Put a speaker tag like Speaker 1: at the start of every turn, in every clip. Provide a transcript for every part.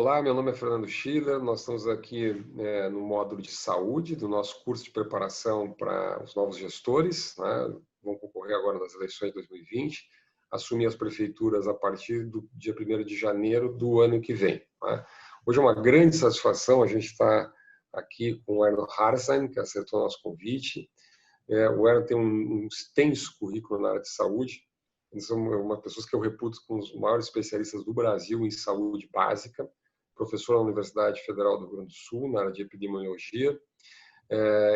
Speaker 1: Olá, meu nome é Fernando Schiller, nós estamos aqui no módulo de saúde do nosso curso de preparação para os novos gestores, né? Vão concorrer agora nas eleições de 2020, assumir as prefeituras a partir do dia 1º de janeiro do ano que vem. Né? Hoje é uma grande satisfação, a gente está aqui com o Erno Harsan, que aceitou o nosso convite. O Erno tem um extenso currículo na área de saúde, eles são uma pessoas que eu reputo como os maiores especialistas do Brasil em saúde básica, professor na Universidade Federal do Rio Grande do Sul, na área de epidemiologia,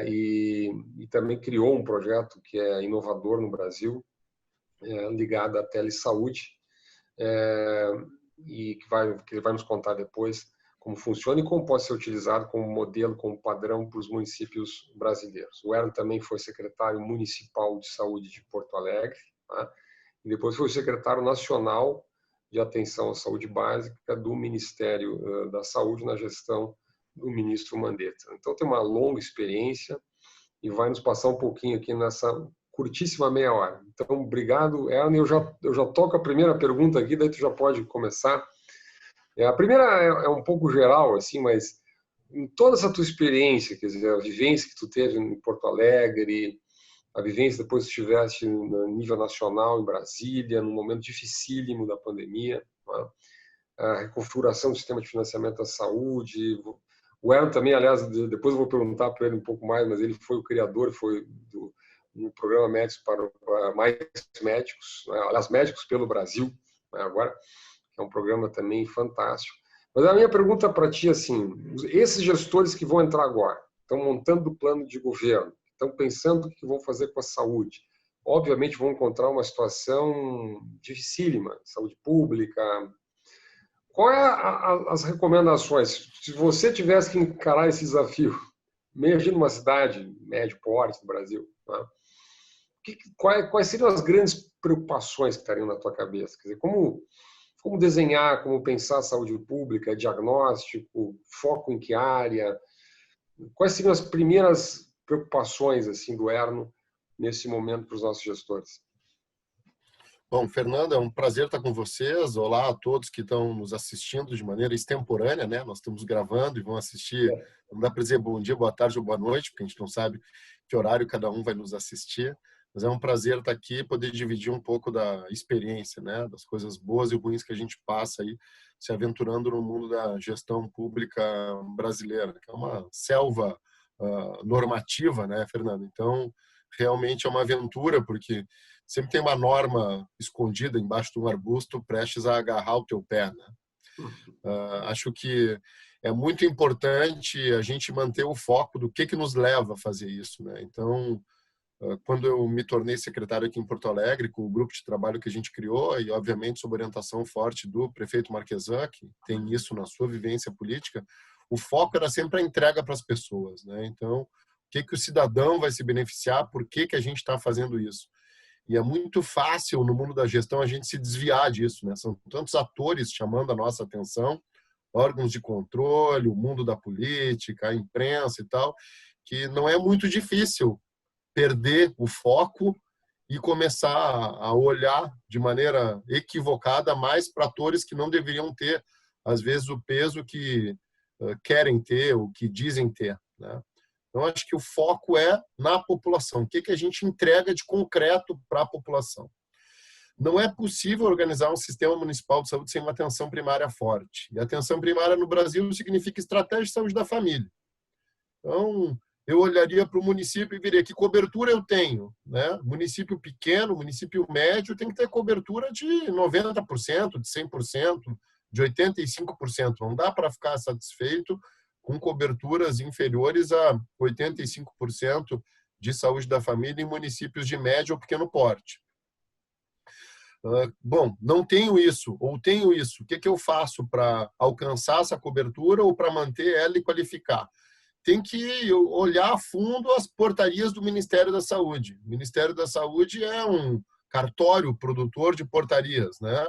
Speaker 1: e também criou um projeto que é inovador no Brasil, ligado à telesaúde, e que ele vai nos contar depois como funciona e como pode ser utilizado como modelo, como padrão para os municípios brasileiros. O Erno também foi secretário municipal de saúde de Porto Alegre, tá? E depois foi o secretário nacional de atenção à saúde básica do Ministério da Saúde na gestão do ministro Mandetta. Então tem uma longa experiência e vai nos passar um pouquinho aqui nessa curtíssima meia hora. Então, obrigado, Erno. Eu já toco a primeira pergunta aqui, daí tu já pode começar. A primeira é um pouco geral, assim, mas em toda essa tua experiência, quer dizer, a vivência que tu teve em Porto Alegre, a vivência depois que estiveste no nível nacional em Brasília, num momento dificílimo da pandemia, né? A reconfiguração do sistema de financiamento da saúde. O Erno também, aliás, depois eu vou perguntar para ele um pouco mais, mas ele foi o criador, do programa Médicos para Mais Médicos, né? Aliás, Médicos pelo Brasil, né? Agora, que é um programa também fantástico. Mas a minha pergunta para ti, assim, esses gestores que vão entrar agora, estão montando o plano de governo, estão pensando o que vão fazer com a saúde. Obviamente vão encontrar uma situação dificílima, saúde pública. Qual é as recomendações? Se você tivesse que encarar esse desafio, imagina numa cidade médio porte do Brasil, né? Quais seriam as grandes preocupações que estariam na tua cabeça? Quer dizer, como desenhar, como pensar a saúde pública, diagnóstico, foco em que área? Quais seriam as primeiras preocupações assim do Erno nesse momento para os nossos gestores?
Speaker 2: Bom, Fernando, é um prazer estar com vocês. Olá a todos que estão nos assistindo de maneira extemporânea, né? Nós estamos gravando e vão assistir. Não dá para dizer bom dia, boa tarde ou boa noite, porque a gente não sabe que horário cada um vai nos assistir. Mas é um prazer estar aqui e poder dividir um pouco da experiência, né? Das coisas boas e ruins que a gente passa aí se aventurando no mundo da gestão pública brasileira, que é uma selva normativa, né, Fernando? Então, realmente é uma aventura, porque sempre tem uma norma escondida embaixo de um arbusto prestes a agarrar o teu pé, né? Acho que é muito importante a gente manter o foco do que nos leva a fazer isso, né? Então, quando eu me tornei secretário aqui em Porto Alegre, com o grupo de trabalho que a gente criou, e obviamente sob orientação forte do prefeito Marquesan, que tem isso na sua vivência política, o foco era sempre a entrega para as pessoas, né? Então, o que o cidadão vai se beneficiar, por que a gente está fazendo isso? E é muito fácil no mundo da gestão a gente se desviar disso, né? São tantos atores chamando a nossa atenção, órgãos de controle, o mundo da política, a imprensa e tal, que não é muito difícil perder o foco e começar a olhar de maneira equivocada mais para atores que não deveriam ter, às vezes, o peso que querem ter, o que dizem ter, né? Então, acho que o foco é na população. O que a gente entrega de concreto para a população? Não é possível organizar um sistema municipal de saúde sem uma atenção primária forte. E atenção primária no Brasil significa estratégia de saúde da família. Então, eu olharia para o município e veria que cobertura eu tenho, né? Município pequeno, município médio tem que ter cobertura de 90%, de 100%, de 85%. Não dá para ficar satisfeito com coberturas inferiores a 85% de saúde da família em municípios de médio ou pequeno porte. Bom, não tenho isso, ou tenho isso. O que eu faço para alcançar essa cobertura ou para manter ela e qualificar? Tem que olhar a fundo as portarias do Ministério da Saúde. O Ministério da Saúde é um cartório produtor de portarias, né?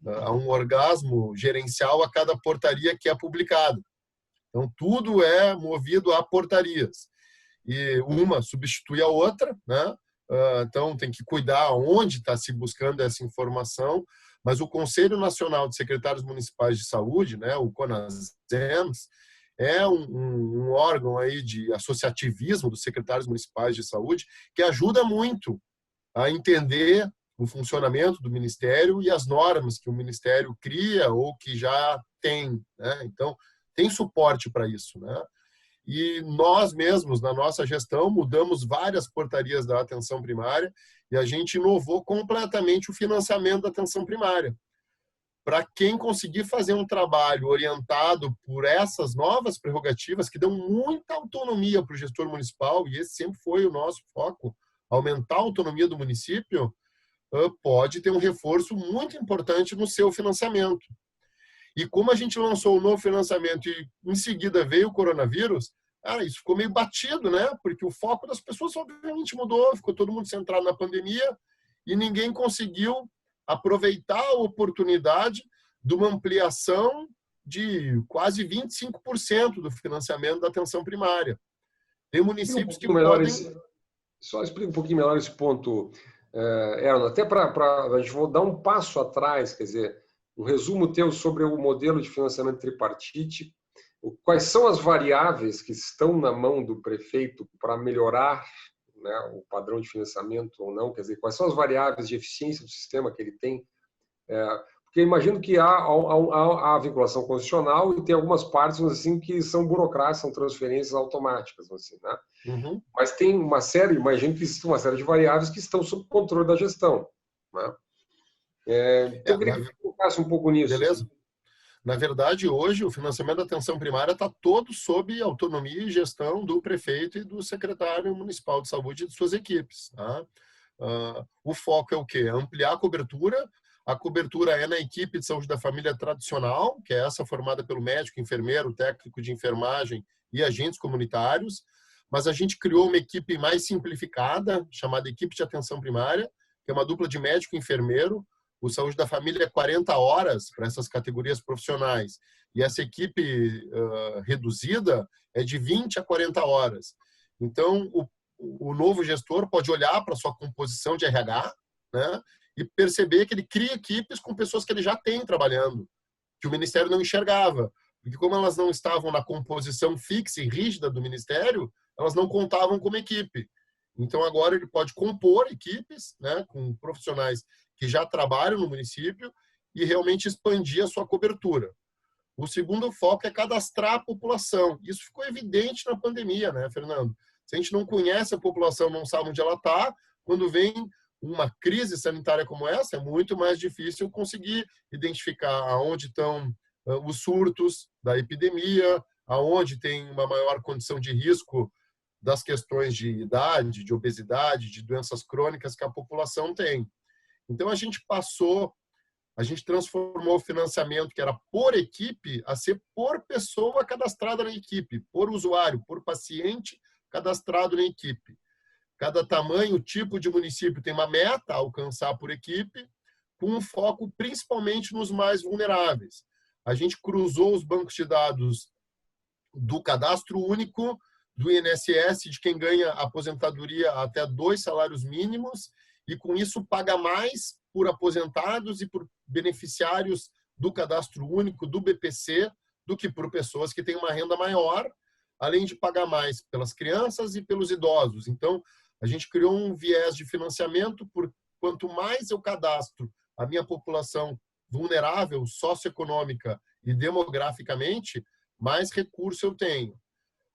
Speaker 2: Há um orgasmo gerencial a cada portaria que é publicada. Então, tudo é movido a portarias. E uma substitui a outra, né? Então, tem que cuidar onde está se buscando essa informação, mas o Conselho Nacional de Secretários Municipais de Saúde, né, o CONASEMS, é um órgão aí de associativismo dos secretários municipais de saúde que ajuda muito a entender o funcionamento do Ministério e as normas que o Ministério cria ou que já tem, né? Então, tem suporte para isso, né? E nós mesmos, na nossa gestão, mudamos várias portarias da atenção primária e a gente inovou completamente o financiamento da atenção primária. Para quem conseguir fazer um trabalho orientado por essas novas prerrogativas que dão muita autonomia para o gestor municipal, e esse sempre foi o nosso foco, aumentar a autonomia do município, pode ter um reforço muito importante no seu financiamento. E como a gente lançou o novo financiamento e em seguida veio o coronavírus, isso ficou meio batido, né? Porque o foco das pessoas obviamente mudou, ficou todo mundo centrado na pandemia e ninguém conseguiu aproveitar a oportunidade de uma ampliação de quase 25% do financiamento da atenção primária. Tem municípios que podem...
Speaker 1: Só explica um pouquinho melhor esse ponto, Erno, até para a gente vou dar um passo atrás, quer dizer, um resumo teu sobre o modelo de financiamento tripartite, quais são as variáveis que estão na mão do prefeito para melhorar, né, o padrão de financiamento ou não, quer dizer, quais são as variáveis de eficiência do sistema que ele tem, porque eu imagino que há a vinculação constitucional e tem algumas partes assim que são burocráticas, são transferências automáticas, assim, né?
Speaker 2: Uhum.
Speaker 1: Mas tem uma série, imagino que existe uma série de variáveis que estão sob controle da gestão, né? Então eu queria que você focasse um pouco nisso.
Speaker 2: Beleza. Na verdade, hoje, o financiamento da atenção primária está todo sob autonomia e gestão do prefeito e do secretário municipal de saúde e de suas equipes. Tá? O foco é o quê? Ampliar a cobertura. A cobertura é na equipe de saúde da família tradicional, que é essa formada pelo médico, enfermeiro, técnico de enfermagem e agentes comunitários. Mas a gente criou uma equipe mais simplificada, chamada equipe de atenção primária, que é uma dupla de médico e enfermeiro. O Saúde da Família é 40 horas para essas categorias profissionais. E essa equipe reduzida é de 20 a 40 horas. Então, o novo gestor pode olhar para a sua composição de RH, né, e perceber que ele cria equipes com pessoas que ele já tem trabalhando, que o Ministério não enxergava. Porque como elas não estavam na composição fixa e rígida do Ministério, elas não contavam como equipe. Então, agora ele pode compor equipes, né, com profissionais que já trabalham no município e realmente expandir a sua cobertura. O segundo foco é cadastrar a população. Isso ficou evidente na pandemia, né, Fernando? Se a gente não conhece a população, não sabe onde ela está, quando vem uma crise sanitária como essa, é muito mais difícil conseguir identificar aonde estão os surtos da epidemia, aonde tem uma maior condição de risco das questões de idade, de obesidade, de doenças crônicas que a população tem. Então, a gente transformou o financiamento que era por equipe a ser por pessoa cadastrada na equipe, por usuário, por paciente cadastrado na equipe. Cada tamanho, tipo de município tem uma meta a alcançar por equipe, com um foco principalmente nos mais vulneráveis. A gente cruzou os bancos de dados do cadastro único, do INSS, de quem ganha aposentadoria até 2 salários mínimos, e com isso paga mais por aposentados e por beneficiários do cadastro único, do BPC, do que por pessoas que têm uma renda maior, além de pagar mais pelas crianças e pelos idosos. Então, a gente criou um viés de financiamento por quanto mais eu cadastro a minha população vulnerável, socioeconômica e demograficamente, mais recurso eu tenho.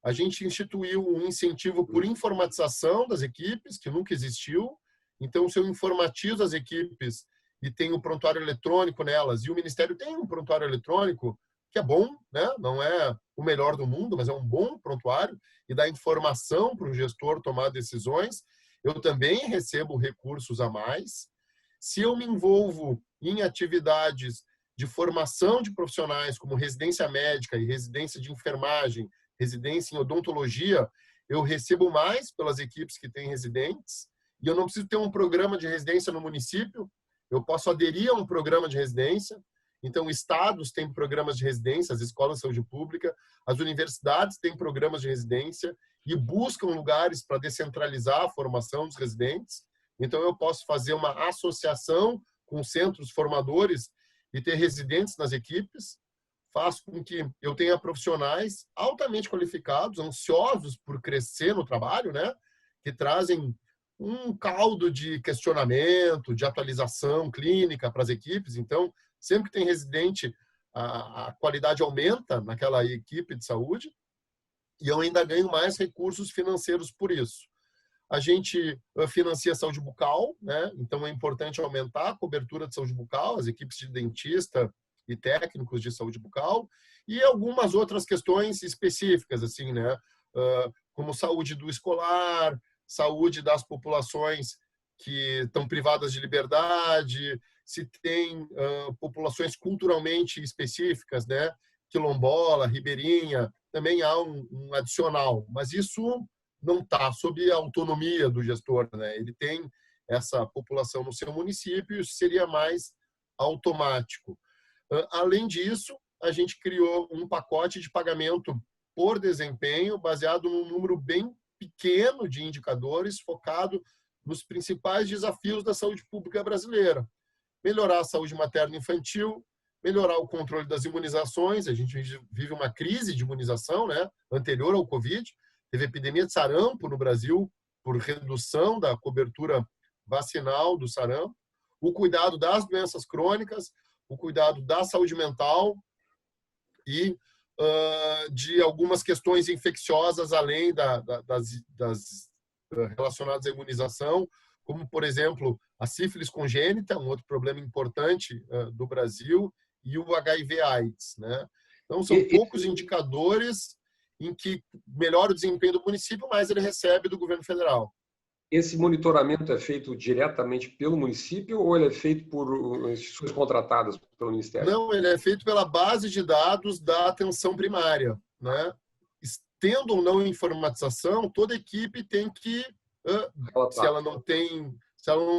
Speaker 2: A gente instituiu um incentivo por informatização das equipes, que nunca existiu. Então, se eu informatizo as equipes e tenho o prontuário eletrônico nelas, e o Ministério tem um prontuário eletrônico, que é bom, né? Não é o melhor do mundo, mas é um bom prontuário, e dá informação para o gestor tomar decisões, eu também recebo recursos a mais. Se eu me envolvo em atividades de formação de profissionais, como residência médica e residência de enfermagem, residência em odontologia, eu recebo mais pelas equipes que têm residentes, e eu não preciso ter um programa de residência no município, eu posso aderir a um programa de residência. Então, estados têm programas de residência, as escolas de saúde pública, as universidades têm programas de residência e buscam lugares para descentralizar a formação dos residentes. Então, eu posso fazer uma associação com centros formadores e ter residentes nas equipes, faz com que eu tenha profissionais altamente qualificados, ansiosos por crescer no trabalho, né? Que trazem um caldo de questionamento, de atualização clínica para as equipes. Então, sempre que tem residente, a qualidade aumenta naquela equipe de saúde e eu ainda ganho mais recursos financeiros por isso. A gente financia a saúde bucal, né? Então é importante aumentar a cobertura de saúde bucal, as equipes de dentista e técnicos de saúde bucal, e algumas outras questões específicas, assim, né? Como saúde do escolar, saúde das populações que estão privadas de liberdade, se tem populações culturalmente específicas, né? Quilombola, ribeirinha, também há um adicional, mas isso não está sob a autonomia do gestor, né? Ele tem essa população no seu município, isso seria mais automático. Além disso, a gente criou um pacote de pagamento por desempenho baseado num número bem pequeno de indicadores, focado nos principais desafios da saúde pública brasileira. Melhorar a saúde materna e infantil, melhorar o controle das imunizações. A gente vive uma crise de imunização, né, anterior ao Covid. Teve epidemia de sarampo no Brasil por redução da cobertura vacinal do sarampo. O cuidado das doenças crônicas, o cuidado da saúde mental e de algumas questões infecciosas além das relacionadas à imunização, como, por exemplo, a sífilis congênita, um outro problema importante do Brasil, e o HIV/AIDS, né? Então, são poucos indicadores em que melhora o desempenho do município, mas ele recebe do governo federal.
Speaker 1: Esse monitoramento é feito diretamente pelo município ou ele é feito por instituições contratadas pelo Ministério?
Speaker 2: Não, ele é feito pela base de dados da atenção primária, né? Tendo ou não informatização, toda equipe tem que, se ela não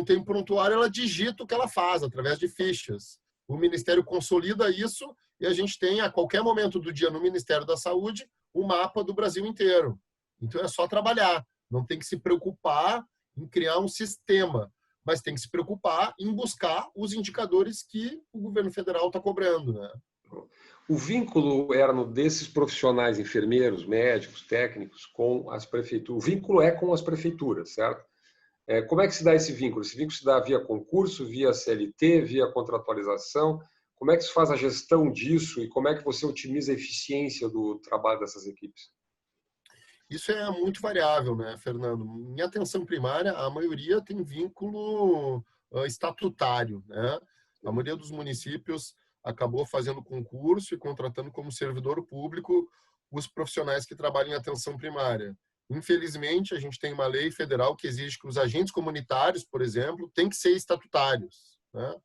Speaker 2: tem prontuário, ela digita o que ela faz através de fichas. O Ministério consolida isso e a gente tem, a qualquer momento do dia no Ministério da Saúde, o mapa do Brasil inteiro. Então é só trabalhar. Não tem que se preocupar em criar um sistema, mas tem que se preocupar em buscar os indicadores que o governo federal está cobrando, né?
Speaker 1: O vínculo era desses profissionais, enfermeiros, médicos, técnicos, com as prefeituras. O vínculo é com as prefeituras, certo? Como é que se dá esse vínculo? Esse vínculo se dá via concurso, via CLT, via contratualização? Como é que se faz a gestão disso e como é que você otimiza a eficiência do trabalho dessas equipes?
Speaker 2: Isso é muito variável, né, Fernando? Em atenção primária, a maioria tem vínculo estatutário, né? A maioria dos municípios acabou fazendo concurso e contratando como servidor público os profissionais que trabalham em atenção primária. Infelizmente, a gente tem uma lei federal que exige que os agentes comunitários, por exemplo, têm que ser estatutários, né?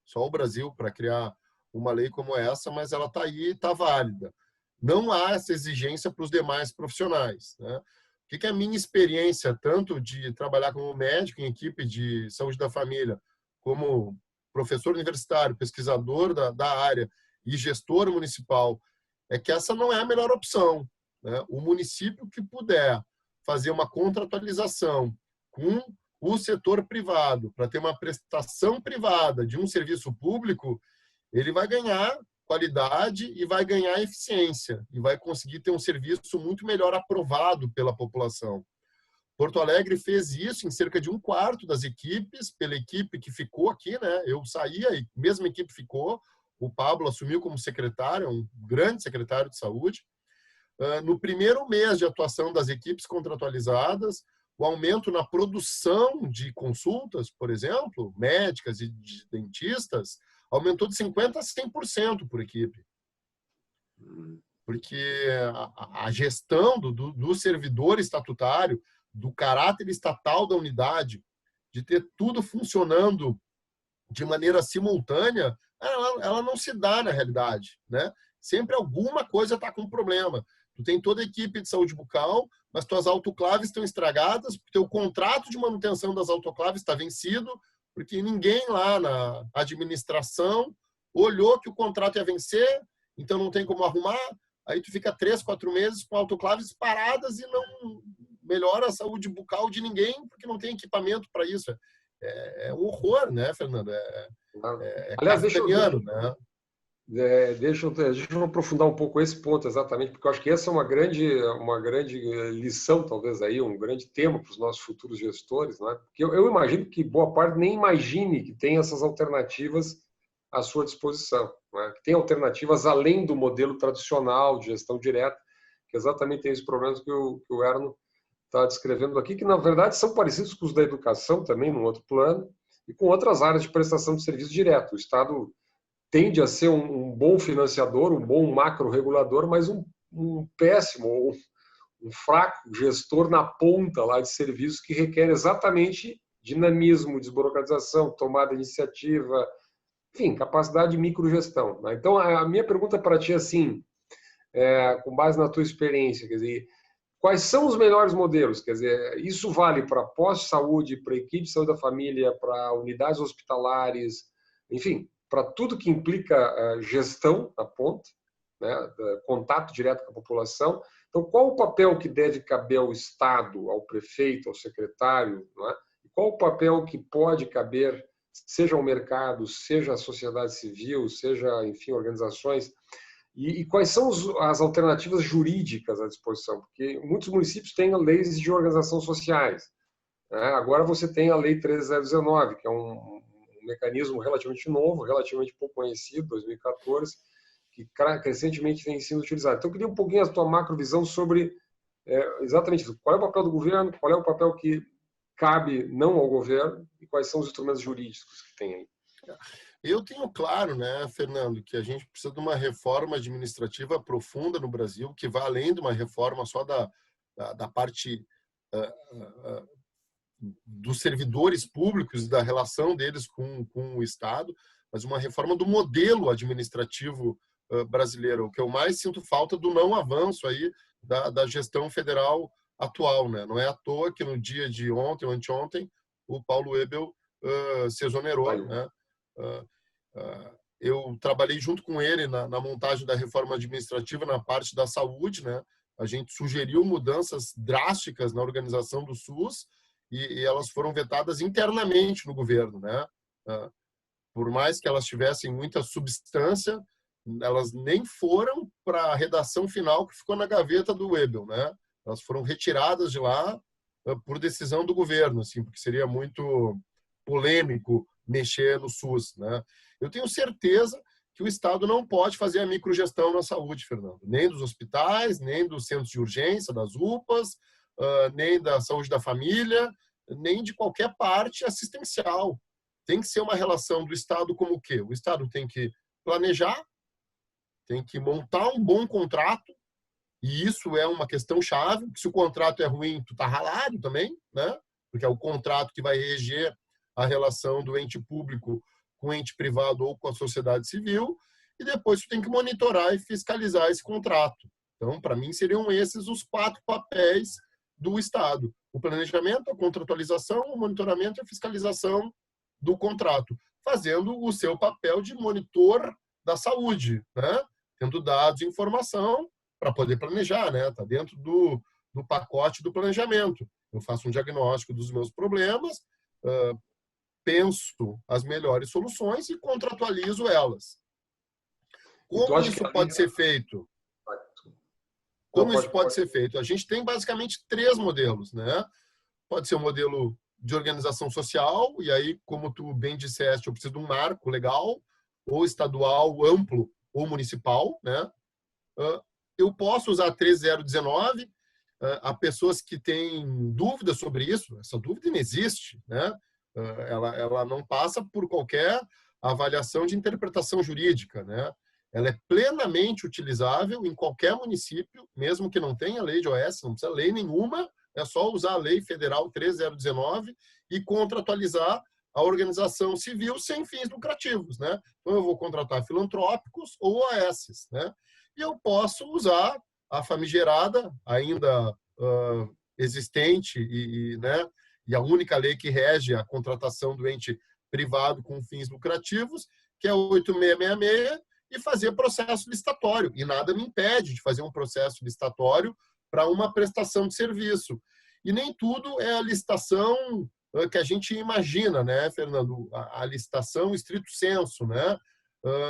Speaker 2: Só o Brasil para criar uma lei como essa, mas ela está aí e está válida. Não há essa exigência para os demais profissionais, né? O que é a minha experiência, tanto de trabalhar como médico em equipe de saúde da família, como professor universitário, pesquisador da área e gestor municipal, é que essa não é a melhor opção, né? O município que puder fazer uma contratualização com o setor privado para ter uma prestação privada de um serviço público, ele vai ganhar qualidade e vai ganhar eficiência e vai conseguir ter um serviço muito melhor aprovado pela população. Porto Alegre fez isso em cerca de 1/4 das equipes, pela equipe que ficou aqui, né? Eu saí, a mesma equipe ficou, o Pablo assumiu como secretário, um grande secretário de saúde. No primeiro mês de atuação das equipes contratualizadas, o aumento na produção de consultas, por exemplo, médicas e de dentistas, aumentou de 50% a 100% por equipe. Porque a gestão do servidor estatutário, do caráter estatal da unidade, de ter tudo funcionando de maneira simultânea, ela não se dá na realidade, né? Sempre alguma coisa está com problema. Tu tem toda a equipe de saúde bucal, mas tuas autoclaves estão estragadas, porque o contrato de manutenção das autoclaves está vencido, porque ninguém lá na administração olhou que o contrato ia vencer, então não tem como arrumar. Aí tu fica 3, 4 meses com autoclaves paradas e não melhora a saúde bucal de ninguém, porque não tem equipamento para isso. é um horror, né, Fernando?
Speaker 1: Aliás,
Speaker 2: kafkaniano, né?
Speaker 1: Deixa eu aprofundar um pouco esse ponto exatamente, porque eu acho que essa é uma grande lição, talvez, aí, um grande tema para os nossos futuros gestores, né? Porque eu imagino que boa parte nem imagine que tem essas alternativas à sua disposição, né? Que tem alternativas além do modelo tradicional de gestão direta, que exatamente tem esses problemas que o Erno está descrevendo aqui, que na verdade são parecidos com os da educação também, num outro plano, e com outras áreas de prestação de serviço direto. O Estado tende a ser um bom financiador, um bom macro-regulador, mas um péssimo ou um fraco gestor na ponta lá de serviços que requer exatamente dinamismo, desburocratização, tomada de iniciativa, enfim, capacidade de microgestão, né? Então, a minha pergunta para ti é assim, com base na tua experiência, quer dizer, quais são os melhores modelos? Quer dizer, isso vale para pós-saúde, para equipe de saúde da família, para unidades hospitalares, enfim, para tudo que implica gestão na ponta, né, contato direto com a população. Então, qual o papel que deve caber ao Estado, ao prefeito, ao secretário, não é? E qual o papel que pode caber, seja ao mercado, seja à sociedade civil, seja, enfim, organizações, e quais são as alternativas jurídicas à disposição? Porque muitos municípios têm leis de organização sociais, né? Agora você tem a Lei 13019, que é um mecanismo relativamente novo, relativamente pouco conhecido, 2014, que crescentemente tem sido utilizado. Então, eu queria um pouquinho a tua macrovisão sobre exatamente isso. Qual é o papel do governo, qual é o papel que cabe não ao governo e quais são os instrumentos jurídicos que tem aí?
Speaker 2: Eu tenho claro, né, Fernando, que a gente precisa de uma reforma administrativa profunda no Brasil, que vá além de uma reforma só da parte dos servidores públicos e da relação deles com o Estado, mas uma reforma do modelo administrativo brasileiro. O que eu mais sinto falta do não avanço aí da gestão federal atual, né? Não é à toa que no dia de ontem ou anteontem o Paulo Webel se exonerou, né? Eu trabalhei junto com ele na montagem da reforma administrativa na parte da saúde, né? A gente sugeriu mudanças drásticas na organização do SUS e elas foram vetadas internamente no governo, né? Por mais que elas tivessem muita substância, elas nem foram para a redação final que ficou na gaveta do Webel, né? Elas foram retiradas de lá por decisão do governo, assim, porque seria muito polêmico mexer no SUS, né? Eu tenho certeza que o Estado não pode fazer a microgestão na saúde, Fernando. Nem dos hospitais, nem dos centros de urgência, das UPAs, nem da saúde da família, nem de qualquer parte assistencial. Tem que ser uma relação do Estado como o quê? O Estado tem que planejar, tem que montar um bom contrato, e isso é uma questão chave, porque se o contrato é ruim, tu tá ralado também, né? Porque é o contrato que vai reger a relação do ente público com o ente privado ou com a sociedade civil, e depois tu tem que monitorar e fiscalizar esse contrato. Então, para mim, seriam esses os 4 papéis do Estado: o planejamento, a contratualização, o monitoramento e a fiscalização do contrato, fazendo o seu papel de monitor da saúde, né? Tendo dados e informação para poder planejar, né? Está dentro do pacote do planejamento. Eu faço um diagnóstico dos meus problemas, penso as melhores soluções e contratualizo elas. Como isso pode ser feito? Como isso pode ser feito? A gente tem basicamente 3 modelos, né? Pode ser um modelo de organização social, e aí, como tu bem disseste, eu preciso de um marco legal, ou estadual, amplo, ou municipal, né? Eu posso usar 13019, há pessoas que têm dúvidas sobre isso, essa dúvida não existe, né? Ela não passa por qualquer avaliação de interpretação jurídica, né? Ela é plenamente utilizável em qualquer município, mesmo que não tenha lei de OS, não precisa lei nenhuma, é só usar a Lei Federal 13019 e contratualizar a organização civil sem fins lucrativos, né? Então, eu vou contratar filantrópicos ou OS, né? E eu posso usar a famigerada, ainda existente, né? E a única lei que rege a contratação do ente privado com fins lucrativos, que é 8666, e fazer processo licitatório. E nada me impede de fazer um processo licitatório para uma prestação de serviço. E nem tudo é a licitação que a gente imagina, né, Fernando? A licitação estrito sensu, né?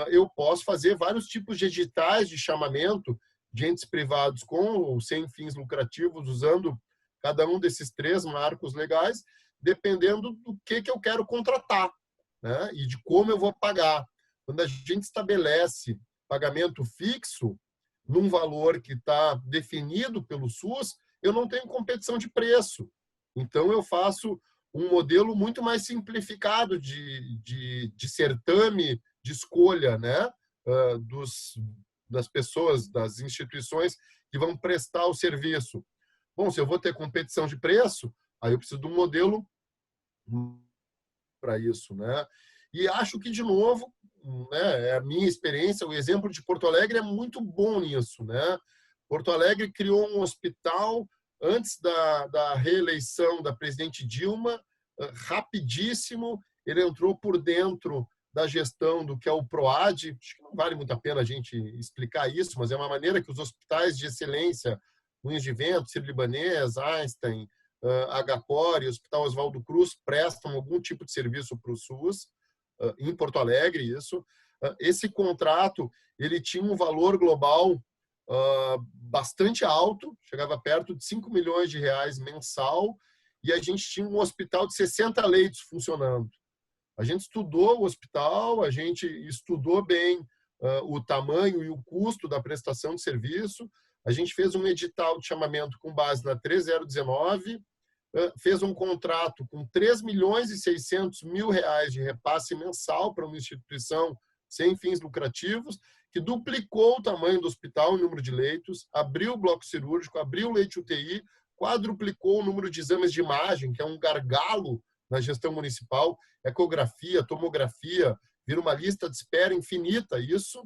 Speaker 2: Eu posso fazer vários tipos de editais de chamamento de entes privados com ou sem fins lucrativos, usando cada um desses 3 marcos legais, dependendo do que eu quero contratar, né? E de como eu vou pagar. Quando a gente estabelece pagamento fixo, num valor que está definido pelo SUS, eu não tenho competição de preço. Então, eu faço um modelo muito mais simplificado de certame, de escolha, né? Das pessoas, das instituições que vão prestar o serviço. Bom, se eu vou ter competição de preço, aí eu preciso de um modelo para isso, né? E acho que, de novo, né, é a minha experiência, o exemplo de Porto Alegre é muito bom nisso, né? Porto Alegre criou um hospital antes da reeleição da presidente Dilma, rapidíssimo, ele entrou por dentro da gestão do que é o PROAD. Acho que não vale muito a pena a gente explicar isso, mas é uma maneira que os hospitais de excelência, Moinhos de Vento, Sírio-Libanês, Einstein, HCOR, Hospital Oswaldo Cruz, prestam algum tipo de serviço para o SUS, em Porto Alegre, isso. Esse contrato, ele tinha um valor global bastante alto, chegava perto de 5 milhões de reais mensal, e a gente tinha um hospital de 60 leitos funcionando. A gente estudou o hospital, a gente estudou bem o tamanho e o custo da prestação de serviço, a gente fez um edital de chamamento com base na 3019, fez um contrato com 3 milhões e 600 mil reais de repasse mensal para uma instituição sem fins lucrativos, que duplicou o tamanho do hospital, o número de leitos, abriu o bloco cirúrgico, abriu o leite UTI, quadruplicou o número de exames de imagem, que é um gargalo na gestão municipal, ecografia, tomografia, vira uma lista de espera infinita, isso,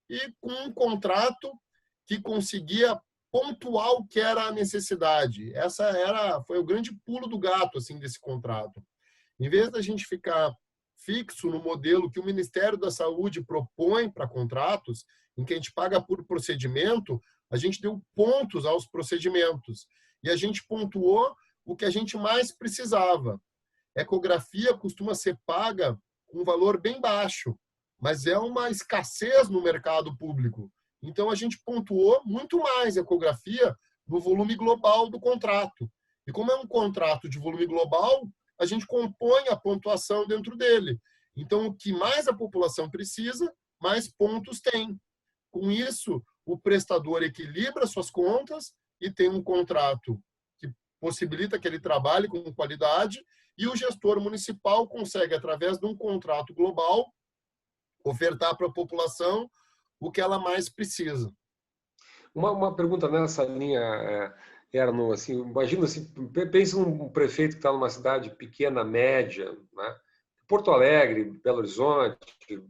Speaker 2: e com um contrato que conseguia pontuar o que era a necessidade. Foi o grande pulo do gato assim desse contrato. Em vez da gente ficar fixo no modelo que o Ministério da Saúde propõe para contratos, em que a gente paga por procedimento, a gente deu pontos aos procedimentos e a gente pontuou o que a gente mais precisava. Ecografia costuma ser paga com um valor bem baixo, mas é uma escassez no mercado público. Então, a gente pontuou muito mais ecografia no volume global do contrato. E como é um contrato de volume global, a gente compõe a pontuação dentro dele. Então, o que mais a população precisa, mais pontos tem. Com isso, o prestador equilibra suas contas e tem um contrato que possibilita que ele trabalhe com qualidade, e o gestor municipal consegue, através de um contrato global, ofertar para a população o que ela mais precisa.
Speaker 1: Uma pergunta nessa linha, Erno, assim, imagina assim, pensa num prefeito que está numa cidade pequena, média, né? Porto Alegre, Belo Horizonte,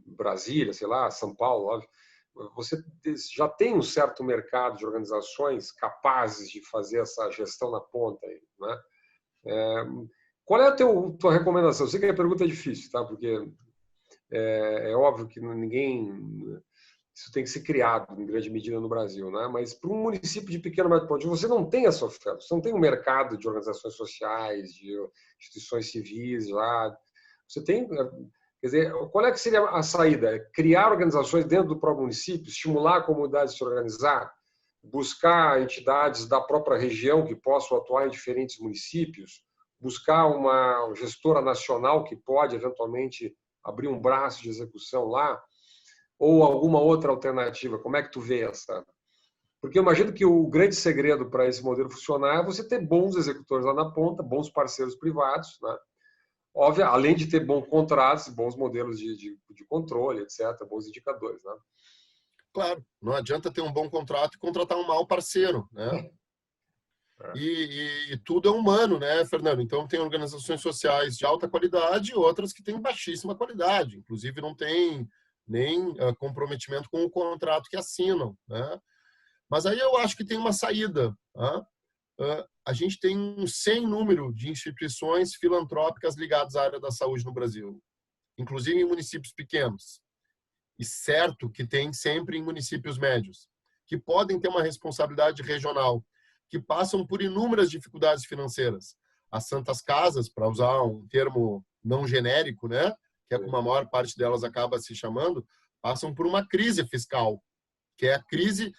Speaker 1: Brasília, sei lá, São Paulo, óbvio. Você já tem um certo mercado de organizações capazes de fazer essa gestão na ponta aí, né? Qual é a tua recomendação? Eu sei que a pergunta é difícil, tá? Porque é óbvio que ninguém... Isso tem que ser criado em grande medida no Brasil, né? Mas para um município de pequeno médio porte, você não tem essa oferta, você não tem um mercado de organizações sociais, de instituições civis lá. Você tem, quer dizer, qual é que seria a saída? Criar organizações dentro do próprio município, estimular a comunidade a se organizar, buscar entidades da própria região que possam atuar em diferentes municípios, buscar uma gestora nacional que pode eventualmente abrir um braço de execução lá, ou alguma outra alternativa? Como é que tu vê essa? Porque eu imagino que o grande segredo para esse modelo funcionar é você ter bons executores lá na ponta, bons parceiros privados, né? Óbvio, além de ter bons contratos, bons modelos de controle, etc., bons indicadores, né?
Speaker 2: Claro, não adianta ter um bom contrato e contratar um mau parceiro, né? E tudo é humano, né, Fernando? Então, tem organizações sociais de alta qualidade e outras que têm baixíssima qualidade. Inclusive, não tem nem comprometimento com o contrato que assinam, né? Mas aí eu acho que tem uma saída. Tá? A gente tem um sem número de instituições filantrópicas ligadas à área da saúde no Brasil, inclusive em municípios pequenos. E certo que tem sempre em municípios médios, que podem ter uma responsabilidade regional, que passam por inúmeras dificuldades financeiras. as santas casas, para usar um termo não genérico, né? Que é como a maior parte delas acaba se chamando, passam por uma crise fiscal, que é a crise.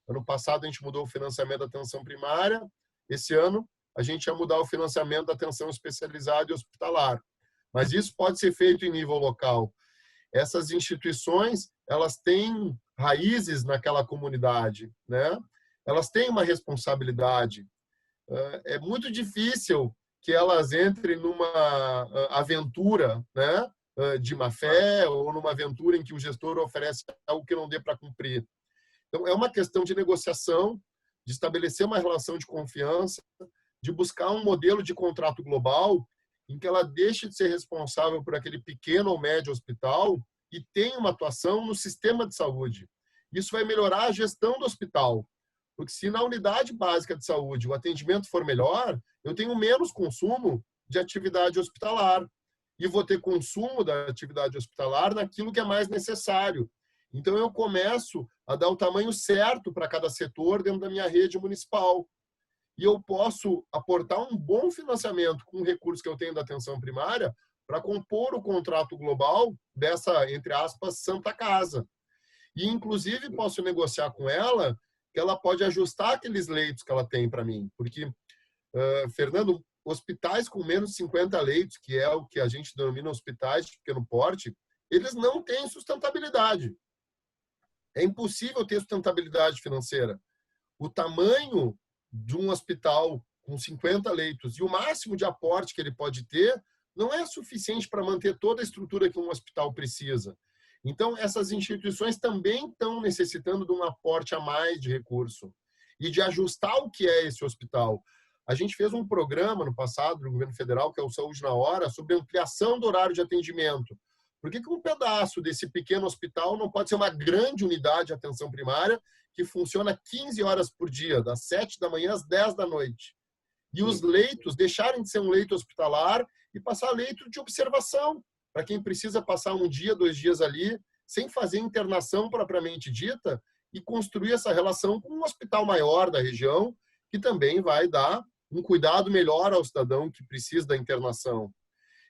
Speaker 2: Ano passado a gente mudou o financiamento da atenção primária, esse ano a gente ia mudar o financiamento da atenção especializada e hospitalar. Mas isso pode ser feito em nível local. Essas instituições, elas têm raízes naquela comunidade, né? Elas têm uma responsabilidade. É muito difícil que elas entrem numa aventura, né, de má fé, ou numa aventura em que o gestor oferece algo que não dê para cumprir. Então, é uma questão de negociação, de estabelecer uma relação de confiança, de buscar um modelo de contrato global em que ela deixe de ser responsável por aquele pequeno ou médio hospital e tenha uma atuação no sistema de saúde. Isso vai melhorar a gestão do hospital, porque se na unidade básica de saúde o atendimento for melhor, eu tenho menos consumo de atividade hospitalar e vou ter consumo da atividade hospitalar naquilo que é mais necessário. Então, eu começo a dar o tamanho certo para cada setor dentro da minha rede municipal. E eu posso aportar um bom financiamento com o recurso que eu tenho da atenção primária para compor o contrato global dessa, entre aspas, Santa Casa. E, inclusive, posso negociar com ela que ela pode ajustar aqueles leitos que ela tem para mim. Porque, Fernando, hospitais com menos de 50 leitos, que é o que a gente denomina hospitais de pequeno porte, eles não têm sustentabilidade. É impossível ter sustentabilidade financeira. O tamanho de um hospital com 50 leitos e o máximo de aporte que ele pode ter não é suficiente para manter toda a estrutura que um hospital precisa. Então, essas instituições também estão necessitando de um aporte a mais de recurso e de ajustar o que é esse hospital. A gente fez um programa no passado do governo federal, que é o Saúde na Hora, sobre ampliação do horário de atendimento. Por que um pedaço desse pequeno hospital não pode ser uma grande unidade de atenção primária que funciona 15 horas por dia, das 7 da manhã às 10 da noite? E os leitos deixarem de ser um leito hospitalar e passar a leito de observação, para quem precisa passar um dia, 2 dias ali, sem fazer internação propriamente dita, e construir essa relação com um hospital maior da região, que também vai dar um cuidado melhor ao cidadão que precisa da internação.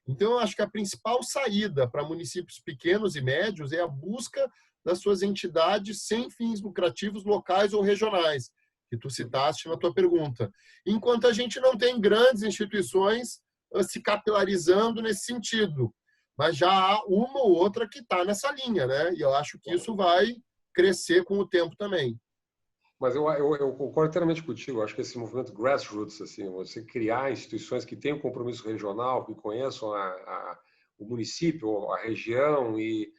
Speaker 2: Então, eu acho que a principal saída para municípios pequenos e médios é a busca das suas entidades sem fins lucrativos locais ou regionais, que tu citaste na tua pergunta. Enquanto a gente não tem grandes instituições se capilarizando nesse sentido, mas já há uma ou outra que está nessa linha, né? E eu acho que isso vai crescer com o tempo também.
Speaker 1: Mas eu concordo inteiramente contigo. Eu acho que esse movimento grassroots, assim, você criar instituições que tenham compromisso regional, que conheçam o município, a região e,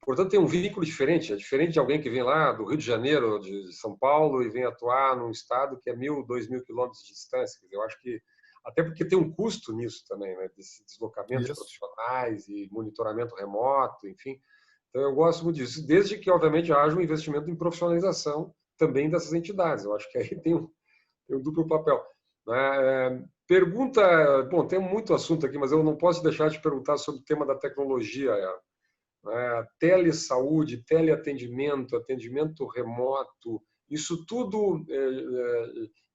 Speaker 1: portanto, tem um vínculo diferente. É diferente de alguém que vem lá do Rio de Janeiro, de São Paulo, e vem atuar num estado que é 1.000, 2.000 quilômetros de distância. Eu acho que, até porque tem um custo nisso também, né? Desse deslocamento de profissionais e monitoramento remoto, enfim. Então, eu gosto muito disso, desde que, obviamente, haja um investimento em profissionalização também dessas entidades. Eu acho que aí tem um duplo papel. Pergunta, bom, tem muito assunto aqui, mas eu não posso deixar de perguntar sobre o tema da tecnologia. Telesaúde, teleatendimento, atendimento remoto, isso tudo,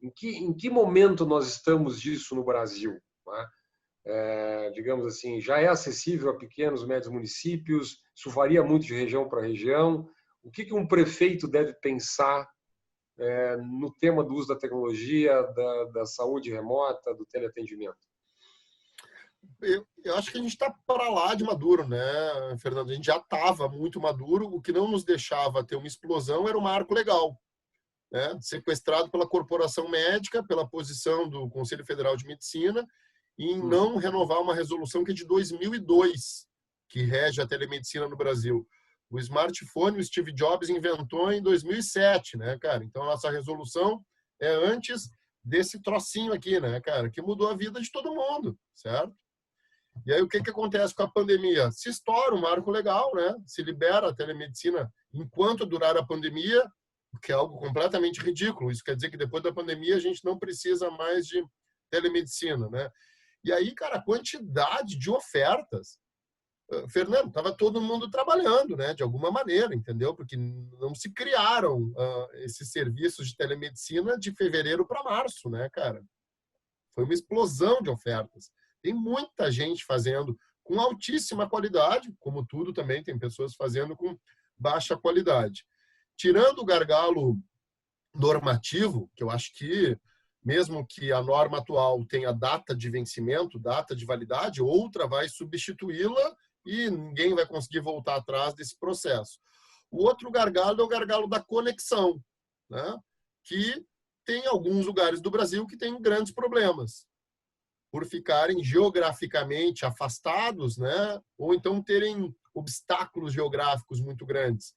Speaker 1: em que momento nós estamos disso no Brasil? Digamos assim, já é acessível a pequenos e médios municípios? Isso varia muito de região para região. O que um prefeito deve pensar no tema do uso da tecnologia, da saúde remota, do teleatendimento?
Speaker 2: Eu acho que a gente está para lá de maduro, né, Fernando? A gente já estava muito maduro. O que não nos deixava ter uma explosão era o marco legal, né? Sequestrado pela corporação médica, pela posição do Conselho Federal de Medicina, em não renovar uma resolução que é de 2002, que rege a telemedicina no Brasil. O smartphone, o Steve Jobs inventou em 2007, né, cara? Então, a nossa resolução é antes desse trocinho aqui, né, cara? Que mudou a vida de todo mundo, certo? E aí, o que acontece com a pandemia? Se estoura um marco legal, né? Se libera a telemedicina enquanto durar a pandemia, o que é algo completamente ridículo. Isso quer dizer que depois da pandemia a gente não precisa mais de telemedicina, né? E aí, cara, a quantidade de ofertas Fernando, estava todo mundo trabalhando, né, de alguma maneira, entendeu? Porque não se criaram esses serviços de telemedicina de fevereiro para março, né, cara? Foi uma explosão de ofertas. Tem muita gente fazendo com altíssima qualidade, como tudo também, tem pessoas fazendo com baixa qualidade. Tirando o gargalo normativo, que eu acho que, mesmo que a norma atual tenha data de vencimento, data de validade, outra vai substituí-la e ninguém vai conseguir voltar atrás desse processo. O outro gargalo é o gargalo da conexão, né? Que tem alguns lugares do Brasil que têm grandes problemas por ficarem geograficamente afastados, né? Ou então terem obstáculos geográficos muito grandes.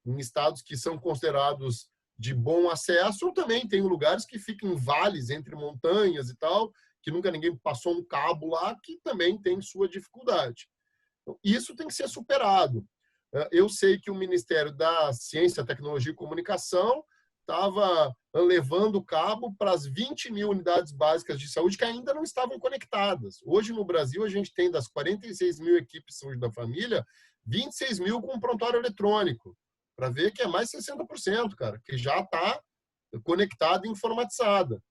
Speaker 2: Em estados que são considerados de bom acesso, ou também tem lugares que ficam em vales entre montanhas e tal, que nunca ninguém passou um cabo lá, que também tem sua dificuldade. Então, isso tem que ser superado. Eu sei que o Ministério da Ciência, Tecnologia e Comunicação estava levando o cabo para as 20 mil unidades básicas de saúde que ainda não estavam conectadas. Hoje, no Brasil, a gente tem das 46 mil equipes de saúde da família, 26 mil com prontuário eletrônico, para ver que é mais 60%, cara, que já está conectada e informatizada.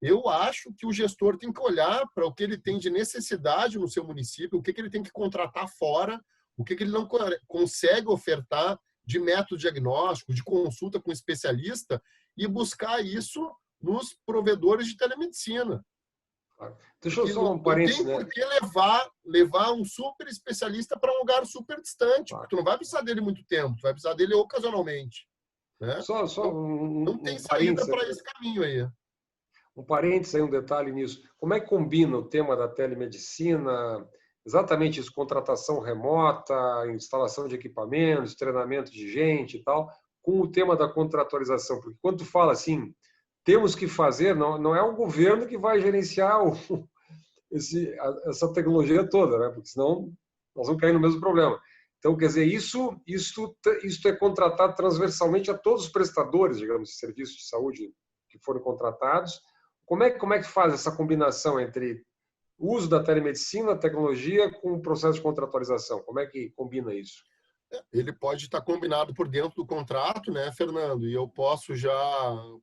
Speaker 2: Eu acho que o gestor tem que olhar para o que ele tem de necessidade no seu município, o que ele tem que contratar fora, o que ele não consegue ofertar de método diagnóstico, de consulta com especialista e buscar isso nos provedores de telemedicina.
Speaker 1: Deixa eu só um parênteses,
Speaker 2: né? Não tem por que levar um super especialista para um lugar super distante, porque tu não vai precisar dele muito tempo, tu vai precisar dele ocasionalmente. Né? Não tem saída para esse caminho aí.
Speaker 1: Um parênteses aí, um detalhe nisso. Como é que combina o tema da telemedicina, exatamente isso, contratação remota, instalação de equipamentos, treinamento de gente e tal, com o tema da contratualização? Porque quando tu fala assim, temos que fazer, não é o governo que vai gerenciar essa tecnologia toda, né? Porque senão nós vamos cair no mesmo problema. Então, quer dizer, isso é contratado transversalmente a todos os prestadores, digamos, de serviços de saúde que foram contratados. Como é que faz essa combinação entre o uso da telemedicina, a tecnologia, com o processo de contratualização? Como é que combina isso?
Speaker 2: Ele pode estar combinado por dentro do contrato, né, Fernando? E eu posso já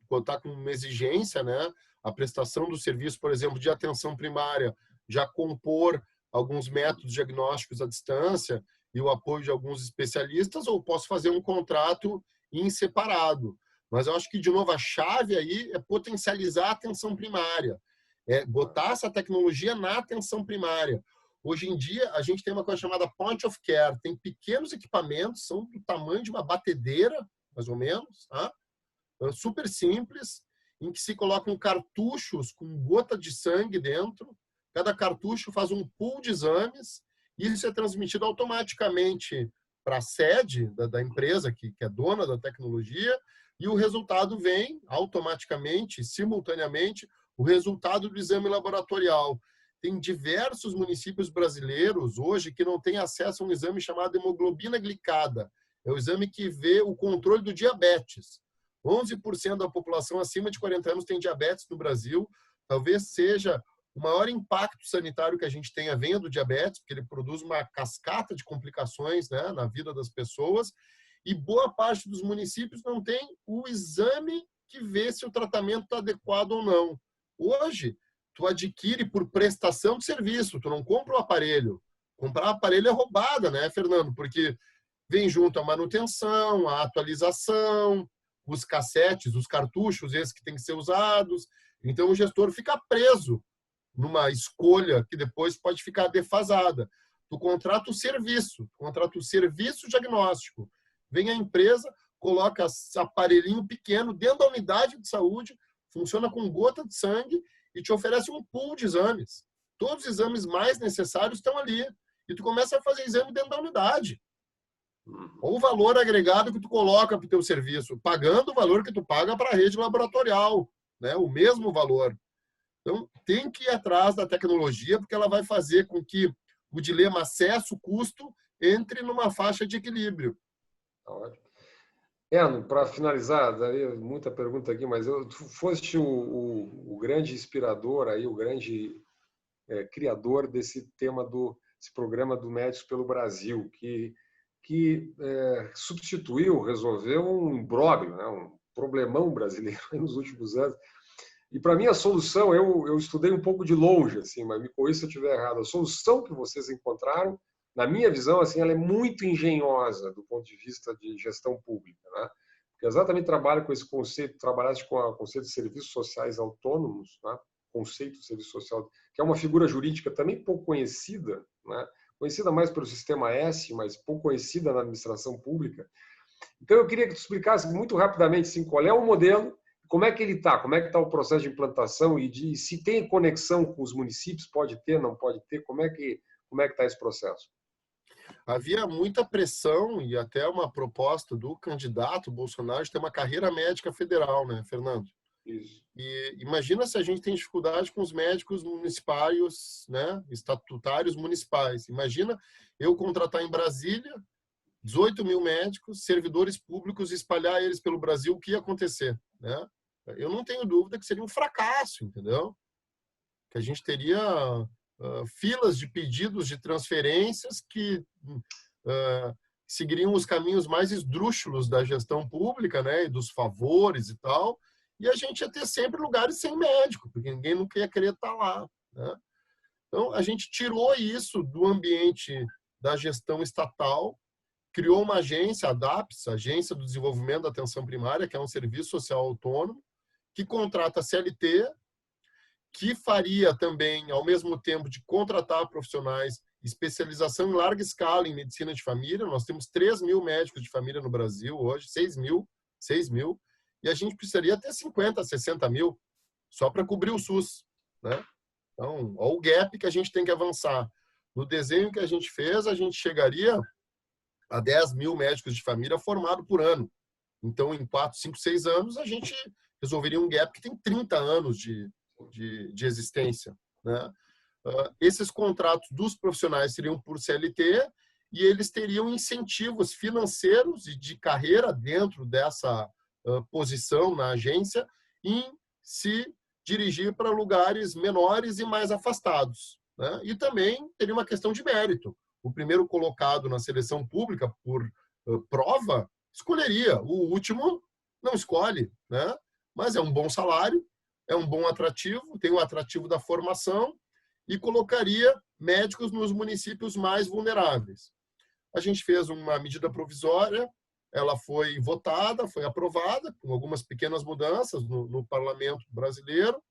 Speaker 2: botar como uma exigência, né, a prestação do serviço, por exemplo, de atenção primária, já compor alguns métodos diagnósticos à distância e o apoio de alguns especialistas, ou posso fazer um contrato em separado. Mas eu acho que, de novo, a chave aí é potencializar a atenção primária, é botar essa tecnologia na atenção primária. Hoje em dia, a gente tem uma coisa chamada point of care. Tem pequenos equipamentos, são do tamanho de uma batedeira, mais ou menos, tá? Super simples, em que se colocam cartuchos com gota de sangue dentro. Cada cartucho faz um pool de exames e isso é transmitido automaticamente para a sede da empresa que é dona da tecnologia e o resultado vem automaticamente, simultaneamente, o resultado do exame laboratorial. Tem diversos municípios brasileiros hoje que não têm acesso a um exame chamado hemoglobina glicada. É o exame que vê o controle do diabetes. 11% da população acima de 40 anos tem diabetes no Brasil. Talvez seja o maior impacto sanitário que a gente tenha venha do diabetes, porque ele produz uma cascata de complicações, né, na vida das pessoas. E boa parte dos municípios não tem o exame que vê se o tratamento está adequado ou não. Hoje, tu adquire por prestação de serviço, tu não compra o aparelho. Comprar o aparelho é roubada, né, Fernando? Porque vem junto a manutenção, a atualização, os cassetes, os cartuchos, esses que têm que ser usados. Então, o gestor fica preso numa escolha que depois pode ficar defasada. Tu contrata o serviço diagnóstico. Vem a empresa, coloca esse aparelhinho pequeno dentro da unidade de saúde, funciona com gota de sangue e te oferece um pool de exames. Todos os exames mais necessários estão ali. E tu começa a fazer exame dentro da unidade. Ou o valor agregado que tu coloca para o teu serviço, pagando o valor que tu paga para a rede laboratorial, né? O mesmo valor. Então, tem que ir atrás da tecnologia, porque ela vai fazer com que o dilema acesso-custo entre numa faixa de equilíbrio.
Speaker 1: Para finalizar, daria muita pergunta aqui, mas tu foste o grande inspirador, aí, o grande criador desse tema do esse programa do Médicos pelo Brasil, que substituiu, resolveu um imbróglio, né, um problemão brasileiro nos últimos anos. E para mim a solução, eu estudei um pouco de longe, assim, mas me corrija se eu estiver errado. A solução que vocês encontraram, na minha visão, assim, ela é muito engenhosa do ponto de vista de gestão pública, né? Porque exatamente trabalha com esse conceito, trabalhaste com o conceito de serviços sociais autônomos, né? Conceito de serviço social, que é uma figura jurídica também pouco conhecida, né? Conhecida mais pelo sistema S, mas pouco conhecida na administração pública. Então eu queria que tu explicasse muito rapidamente assim, qual é o modelo, como é que ele está, como é que está o processo de implantação e se tem conexão com os municípios, pode ter, não pode ter, como é que está esse processo?
Speaker 2: Havia muita pressão e até uma proposta do candidato Bolsonaro de ter uma carreira médica federal, né, Fernando?
Speaker 1: Isso.
Speaker 2: E imagina se a gente tem dificuldade com os médicos municipais, né, estatutários municipais. Imagina eu contratar em Brasília 18 mil médicos, servidores públicos, espalhar eles pelo Brasil, o que ia acontecer, né? Eu não tenho dúvida que seria um fracasso, entendeu? Que a gente teria filas de pedidos de transferências que seguiriam os caminhos mais esdrúxulos da gestão pública, né, e dos favores e tal, e a gente ia ter sempre lugares sem médico, porque ninguém nunca ia querer estar lá, né? Então, a gente tirou isso do ambiente da gestão estatal, criou uma agência, a DAPS, Agência do Desenvolvimento da Atenção Primária, que é um serviço social autônomo, que contrata CLT, que faria também, ao mesmo tempo de contratar profissionais, especialização em larga escala em medicina de família. Nós temos 3 mil médicos de família no Brasil hoje, 6 mil, e a gente precisaria ter 50, 60 mil só para cobrir o SUS, né? Então, olha o gap que a gente tem que avançar. No desenho que a gente fez, a gente chegaria a 10 mil médicos de família formados por ano. Então, em 4, 5, 6 anos, a gente resolveria um gap que tem 30 anos de existência, né? Esses contratos dos profissionais seriam por CLT e eles teriam incentivos financeiros e de carreira dentro dessa posição na agência em se dirigir para lugares menores e mais afastados, né? E também teria uma questão de mérito. O primeiro colocado na seleção pública por prova escolheria, o último não escolhe, né? Mas é um bom salário, é um bom atrativo, tem o atrativo da formação e colocaria médicos nos municípios mais vulneráveis. A gente fez uma medida provisória, ela foi votada, foi aprovada, com algumas pequenas mudanças no parlamento brasileiro.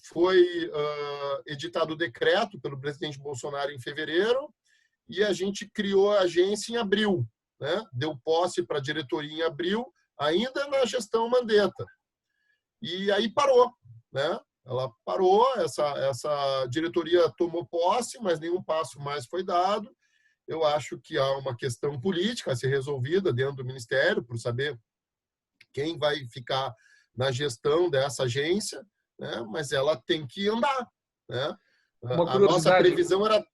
Speaker 2: Foi editado o decreto pelo presidente Bolsonaro em fevereiro e a gente criou a agência em abril, né? Deu posse para a diretoria em abril, ainda na gestão Mandetta. E aí parou, né? Ela parou, essa diretoria tomou posse, mas nenhum passo mais foi dado. Eu acho que há uma questão política a ser resolvida dentro do Ministério, por saber quem vai ficar na gestão dessa agência, né? Mas ela tem que andar, né? A nossa previsão era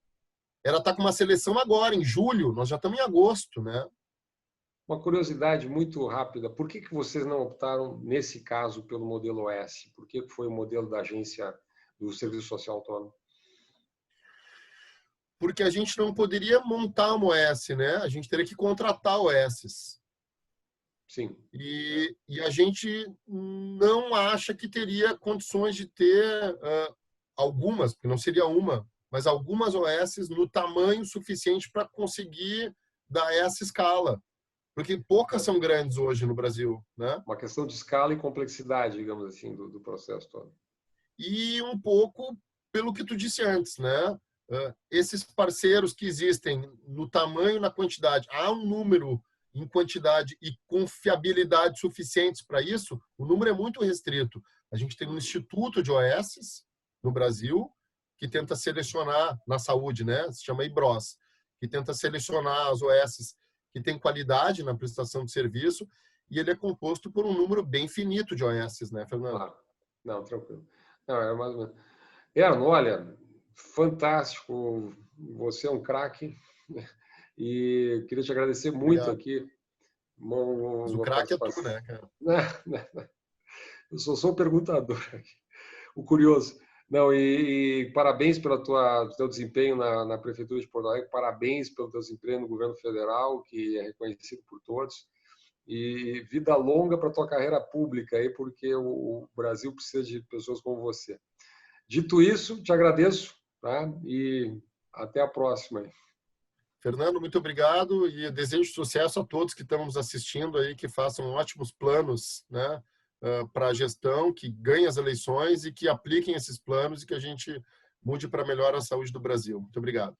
Speaker 2: estar com uma seleção agora, em julho, nós já estamos em agosto, né?
Speaker 1: Uma curiosidade muito rápida, por que vocês não optaram, nesse caso, pelo modelo OS? Por que foi o modelo da agência do Serviço Social Autônomo?
Speaker 2: Porque a gente não poderia montar uma OS, né? A gente teria que contratar OSs.
Speaker 1: Sim.
Speaker 2: E a gente não acha que teria condições de ter algumas, porque não seria uma, mas algumas OSs no tamanho suficiente para conseguir dar essa escala. Porque poucas são grandes hoje no Brasil, né?
Speaker 1: Uma questão de escala e complexidade, digamos assim, do processo todo.
Speaker 2: E um pouco pelo que tu disse antes, né? Esses parceiros que existem no tamanho, na quantidade, há um número em quantidade e confiabilidade suficientes para isso, o número é muito restrito. A gente tem um instituto de OSs no Brasil que tenta selecionar, na saúde, né? Se chama IBROS, que tenta selecionar as OSs que tem qualidade na prestação de serviço, e ele é composto por um número bem finito de OSs, né, Fernando?
Speaker 1: Claro. Não, tranquilo. Não, é mais ou menos. Erno, olha, fantástico, você é um craque, e queria te agradecer muito. Obrigado. Aqui.
Speaker 2: Mas o craque é tu, né, cara?
Speaker 1: Eu sou só o perguntador aqui, o curioso. Não, e parabéns pelo teu desempenho na Prefeitura de Porto Alegre, parabéns pelo teu desempenho no governo federal, que é reconhecido por todos. E vida longa para tua carreira pública aí, porque o Brasil precisa de pessoas como você. Dito isso, te agradeço, tá? E até a próxima.
Speaker 2: Fernando, muito obrigado e desejo sucesso a todos que estão nos assistindo aí, que façam ótimos planos, né, para a gestão, que ganhem as eleições e que apliquem esses planos e que a gente mude para melhor a saúde do Brasil. Muito obrigado.